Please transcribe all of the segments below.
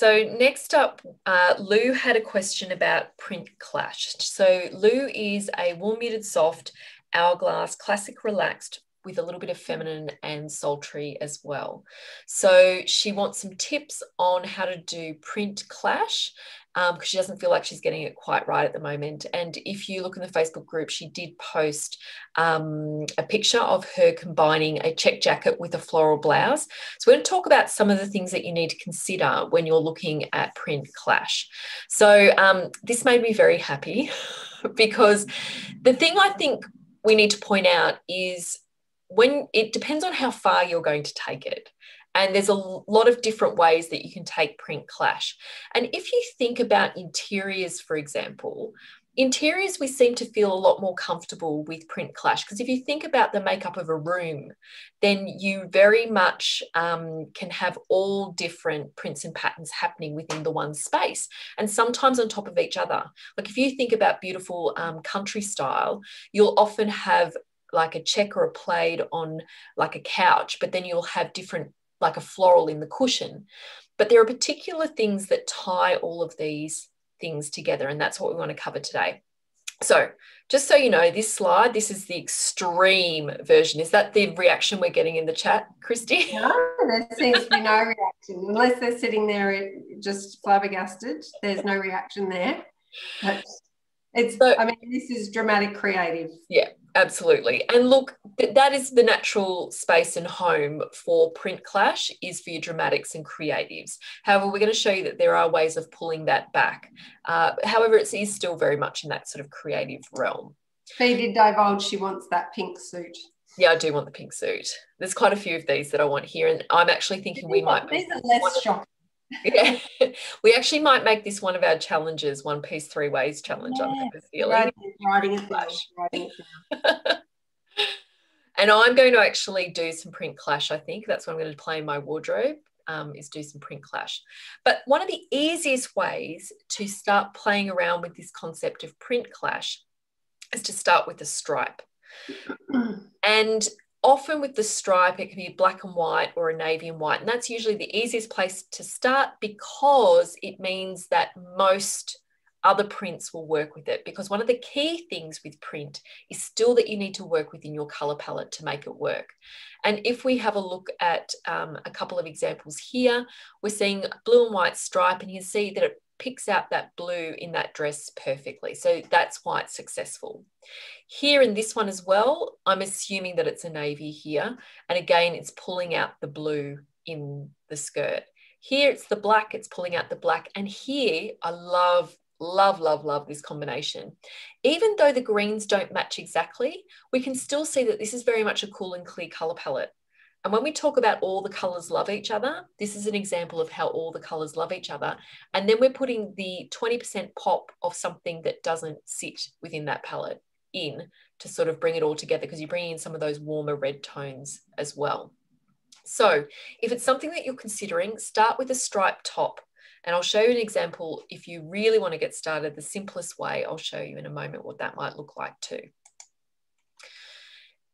So next up, Lou had a question about print clash. So Lou is a warm muted soft hourglass classic relaxed with a little bit of feminine and sultry as well. So she wants some tips on how to do print clash because she doesn't feel like she's getting it quite right at the moment. And if you look in the Facebook group, she did post a picture of her combining a check jacket with a floral blouse. So we're going to talk about some of the things that you need to consider when you're looking at print clash. So this made me very happy because the thing I think we need to point out is when it depends on how far you're going to take it. And there's a lot of different ways that you can take print clash. And if you think about interiors, for example, interiors, we seem to feel a lot more comfortable with print clash because if you think about the makeup of a room, then you very much can have all different prints and patterns happening within the one space and sometimes on top of each other. Like if you think about beautiful country style, you'll often have like a check or a plaid on like a couch, but then you'll have different, like a floral in the cushion. But there are particular things that tie all of these things together, and that's what we want to cover today. So just so you know, this slide, this is the extreme version. Is that the reaction we're getting in the chat, Christy? No, there seems to be no reaction. Unless they're sitting there just flabbergasted, there's no reaction there. But it's, so, I mean, this is dramatic creative. Yeah, absolutely. And look, that is the natural space and home for print clash, is for your dramatics and creatives. However, we're going to show you that there are ways of pulling that back. However, it is still very much in that sort of creative realm. Fee did divulge she wants that pink suit. Yeah, I do want the pink suit. There's quite a few of these that I want here, and I'm actually thinking we might. These are less shocking. Yeah, we actually might make this one of our challenges, one piece 3 ways challenge. Yeah, I have a feeling. Writing it down. And I'm going to actually do some print clash, I think. That's what I'm going to play in my wardrobe, is do some print clash. But one of the easiest ways to start playing around with this concept of print clash is to start with a stripe. And often with the stripe, it can be black and white or a navy and white. And that's usually the easiest place to start because it means that most other prints will work with it. Because one of the key things with print is still that you need to work within your color palette to make it work. And if we have a look at a couple of examples here, we're seeing blue and white stripe, and you can see that it picks out that blue in that dress perfectly. So that's why it's successful. Here in this one as well, I'm assuming that it's a navy here. And again, it's pulling out the blue in the skirt. Here it's the black, it's pulling out the black. And here I love this combination. Even though the greens don't match exactly, we can still see that this is very much a cool and clear color palette. And when we talk about all the colors love each other, this is an example of how all the colors love each other. And then we're putting the 20% pop of something that doesn't sit within that palette in to sort of bring it all together, because you're bringing in some of those warmer red tones as well. So if it's something that you're considering, start with a striped top. And I'll show you an example. If you really want to get started, the simplest way, I'll show you in a moment what that might look like too.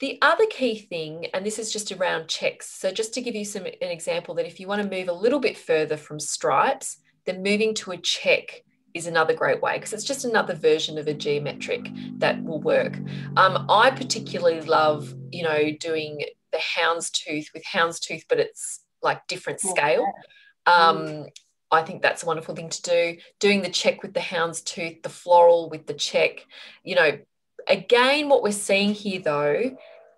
The other key thing, and this is just around checks. So just to give you an example, that if you want to move a little bit further from stripes, then moving to a check is another great way, because it's just another version of a geometric that will work. I particularly love, you know, doing the houndstooth with houndstooth, but it's like different scale. I think that's a wonderful thing to do. Doing the check with the houndstooth, the floral with the check, you know. Again, what we're seeing here, though,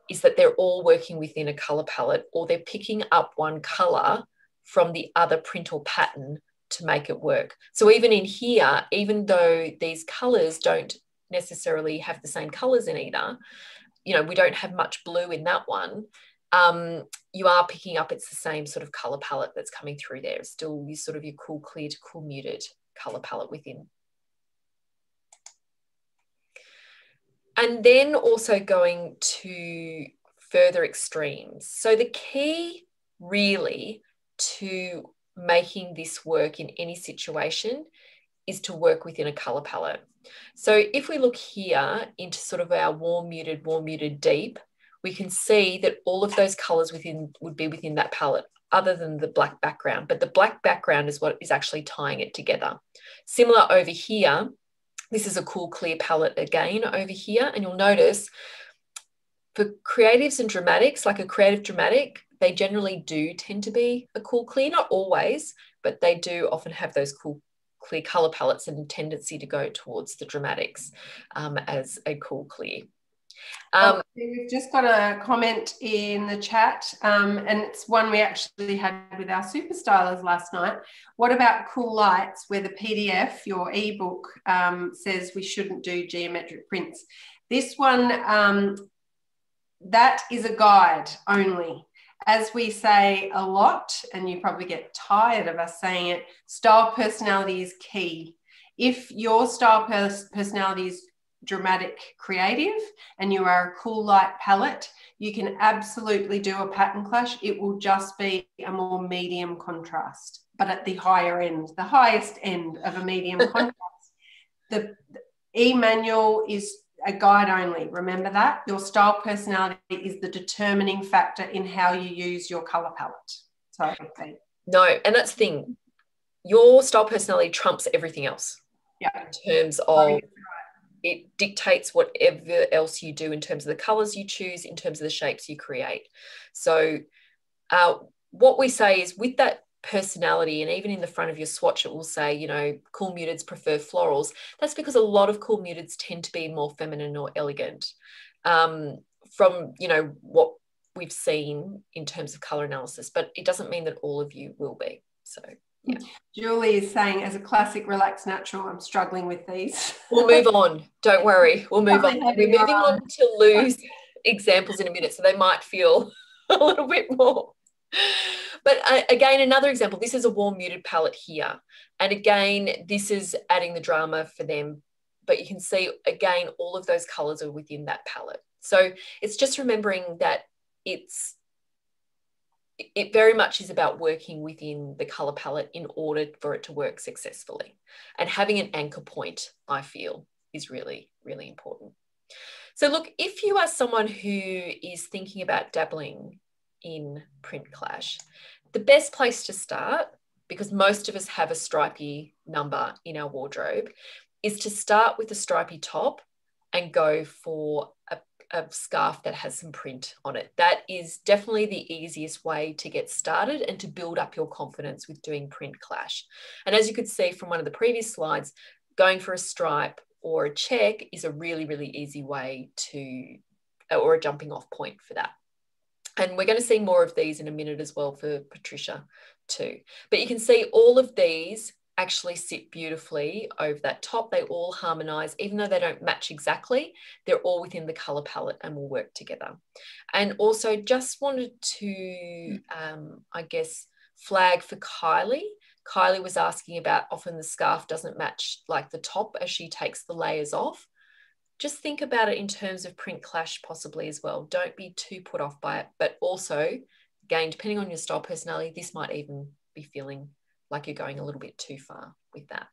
is that they're all working within a colour palette, or they're picking up one colour from the other print or pattern to make it work. So even in here, even though these colours don't necessarily have the same colours in either, you know, we don't have much blue in that one, you are picking up it's the same sort of colour palette that's coming through there. It's still your sort of your cool clear to cool muted colour palette within. And then also going to further extremes. So the key really to making this work in any situation is to work within a colour palette. So if we look here into sort of our warm muted, deep, we can see that all of those colours would be within that palette. other than the black background, but the black background is what is actually tying it together. Similar over here, this is a cool clear palette again over here, and you'll notice for creatives and dramatics, like a creative dramatic, they generally do tend to be a cool clear, not always, but they do often have those cool clear color palettes and tendency to go towards the dramatics as a cool clear. We've just got a comment in the chat, and it's one we actually had with our super stylers last night. What about cool lights where the PDF, your ebook, says we shouldn't do geometric prints? This one, that is a guide only. As we say a lot, and you probably get tired of us saying it, style personality is key. If your style personality is dramatic creative and you are a cool light palette, you can absolutely do a pattern clash. It will just be a more medium contrast, but at the higher end, the highest end of a medium contrast. The e-manual is a guide only. Remember that. Your style personality is the determining factor in how you use your color palette. So, okay. No, and that's the thing. Your style personality trumps everything else. Yeah. In terms of it dictates whatever else you do in terms of the colors you choose, in terms of the shapes you create. So what we say is with that personality, and even in the front of your swatch, it will say, you know, cool muteds prefer florals. That's because a lot of cool muteds tend to be more feminine or elegant from, you know, what we've seen in terms of color analysis, but it doesn't mean that all of you will be. So yeah. Julie is saying, as a classic relaxed natural, I'm struggling with these. We'll move on. Don't worry. We'll move on. We're moving on to Lou's examples in a minute, so they might feel a little bit more. But again, another example, this is a warm muted palette here. And again, this is adding the drama for them. But you can see, again, all of those colors are within that palette. So it's just remembering that it very much is about working within the color palette in order for it to work successfully. And having an anchor point, I feel, is really, really important. So look, if you are someone who is thinking about dabbling in print clash, the best place to start, because most of us have a stripy number in our wardrobe, is to start with a stripy top and go for a scarf that has some print on it. That is definitely the easiest way to get started and to build up your confidence with doing print clash. And as you could see from one of the previous slides, going for a stripe or a check is a really, really easy way to, or a jumping off point for that. And we're going to see more of these in a minute as well for Patricia too. But you can see all of these actually sit beautifully over that top. They all harmonize, even though they don't match exactly, they're all within the color palette and will work together. And also just wanted to, I guess, flag for Kylie. Kylie was asking about often the scarf doesn't match like the top as she takes the layers off. Just think about it in terms of print clash possibly as well. Don't be too put off by it, but also, again, depending on your style personality, this might even be feeling like you're going a little bit too far with that.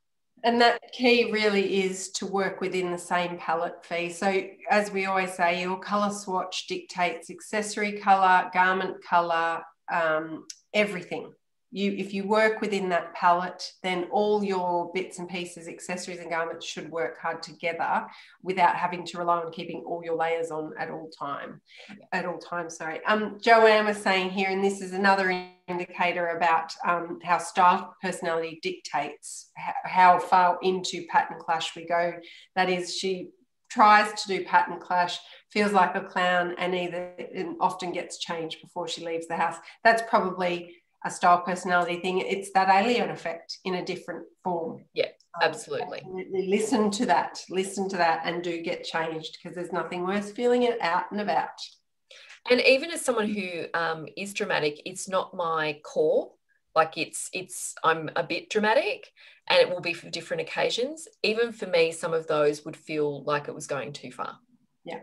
And that key really is to work within the same palette fee. So as we always say, your colour swatch dictates accessory colour, garment colour, everything. If you work within that palette, then all your bits and pieces, accessories and garments should work hard together without having to rely on keeping all your layers on at all times. Joanne was saying here, and this is another indicator about how style personality dictates how far into pattern clash we go. That is, she tries to do pattern clash, feels like a clown, and often gets changed before she leaves the house. That's probably a style personality thing. It's that alien effect in a different form. Yeah, absolutely. Listen to that and do get changed, because there's nothing worse feeling it out and about. And even as someone who is dramatic, it's not my core. Like I'm a bit dramatic, and it will be for different occasions. Even for me, some of those would feel like it was going too far. Yeah.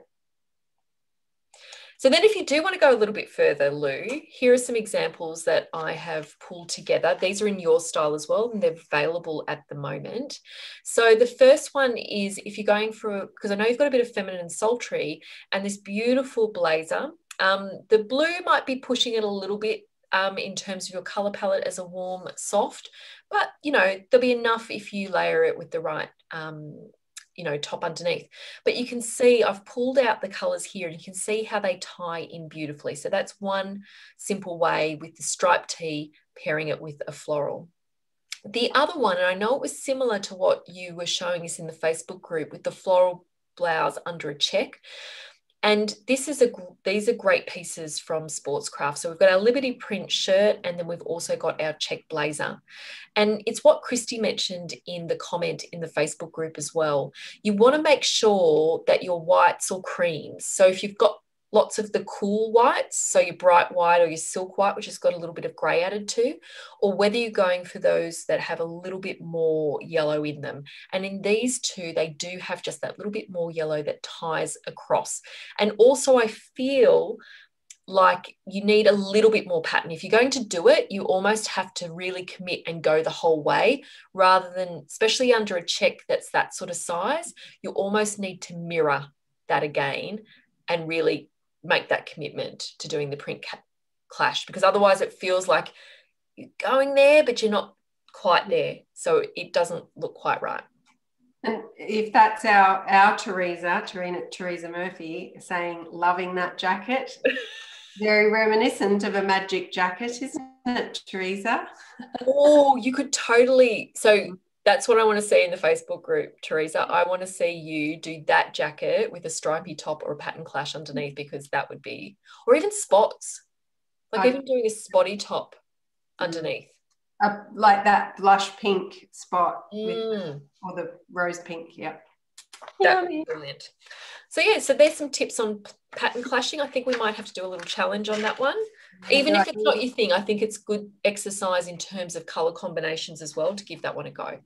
So then if you do want to go a little bit further, Lou, here are some examples that I have pulled together. These are in your style as well, and they're available at the moment. So the first one is, if you're going for, because I know you've got a bit of feminine and sultry, and this beautiful blazer. The blue might be pushing it a little bit in terms of your color palette as a warm soft, but you know, there'll be enough if you layer it with the right you know, top underneath. But you can see I've pulled out the colors here and you can see how they tie in beautifully. So that's one simple way with the striped tee, pairing it with a floral. The other one, and I know it was similar to what you were showing us in the Facebook group with the floral blouse under a check. And these are great pieces from Sportscraft. So we've got our Liberty print shirt, and then we've also got our check blazer. And it's what Christy mentioned in the comment in the Facebook group as well. You want to make sure that your whites or creams, so if you've got lots of the cool whites, so your bright white or your silk white, which has got a little bit of grey added to, or whether you're going for those that have a little bit more yellow in them. And in these two, they do have just that little bit more yellow that ties across. And also I feel like you need a little bit more pattern. If you're going to do it, you almost have to really commit and go the whole way, rather than, especially under a check that's that sort of size, you almost need to mirror that again and really make that commitment to doing the print clash, because otherwise it feels like you're going there, but you're not quite there. So it doesn't look quite right. And if that's our Teresa Murphy saying, loving that jacket, very reminiscent of a magic jacket, isn't it, Teresa? Oh, you could totally. So that's what I want to see in the Facebook group, Teresa. I want to see you do that jacket with a stripy top or a pattern clash underneath, because that would be, or even spots, like even doing a spotty top underneath. Like that blush pink spot with, or the rose pink, yeah. That would be brilliant. So yeah, so there's some tips on pattern clashing. I think we might have to do a little challenge on that one. Even if it's not your thing, I think it's good exercise in terms of colour combinations as well, to give that one a go.